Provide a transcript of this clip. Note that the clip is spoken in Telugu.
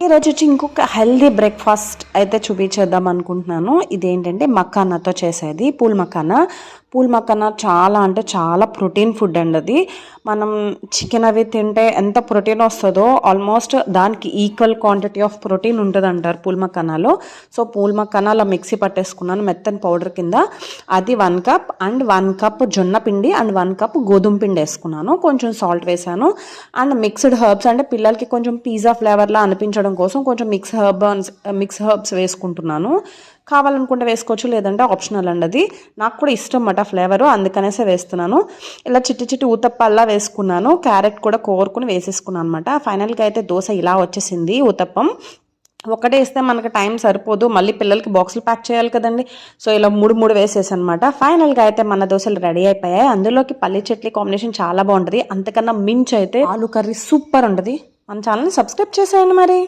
ఈరోజు వచ్చి ఇంకొక హెల్దీ బ్రేక్ఫాస్ట్ అయితే చూపించేద్దాం అనుకుంటున్నాను. ఇదేంటంటే మక్కానాతో చేసేది పూల్ మక్కానా చాలా అంటే చాలా ప్రోటీన్ ఫుడ్ అండి. అది మనం చికెన్ అవి తింటే ఎంత ప్రోటీన్ వస్తుందో ఆల్మోస్ట్ దానికి ఈక్వల్ క్వాంటిటీ ఆఫ్ ప్రోటీన్ ఉంటుంది అంటారు పూల్ మక్కానాలో. సో పూల్ మక్కానా అలా మిక్సీ పట్టేసుకున్నాను మెత్తని పౌడర్ కింద. అది 1 కప్ అండ్ 1 కప్ జొన్న పిండి అండ్ 1 కప్ గోధుమ పిండి వేసుకున్నాను. కొంచెం సాల్ట్ వేసాను అండ్ మిక్స్డ్ హర్బ్స్ అంటే పిల్లలకి కొంచెం పిజ్జా ఫ్లేవర్లా అనిపించడం కోసం కొంచెం మిక్స్ హర్బ్స్ వేసుకుంటున్నాను. కావాలనుకుంటే వేసుకోవచ్చు, లేదంటే ఆప్షనల్ అండి. అది నాకు కూడా ఇష్టం అన్నమాట ఫ్లేవరు, అందుకనేసే వేస్తున్నాను. ఇలా చిట్టి ఊతప్పల్లా వేసుకున్నాను. క్యారెట్ కూడా కోరుకుని వేసేసుకున్నాను అనమాట. ఫైనల్గా అయితే దోశ ఇలా వచ్చేసింది. ఊతప్పం ఒకటే వేస్తే మనకు టైం సరిపోదు, మళ్ళీ పిల్లలకి బాక్సులు ప్యాక్ చేయాలి కదండి. సో ఇలా మూడు వేసేసి అనమాట. ఫైనల్గా అయితే మన దోశలు రెడీ అయిపోయాయి. అందులోకి పల్లి చట్నీ కాంబినేషన్ చాలా బాగుంటుంది. అంతకన్నా మించి అయితే ఆలు కర్రీ సూపర్ ఉంటుంది. మన ఛానల్ని సబ్స్క్రైబ్ చేసేయండి మరి.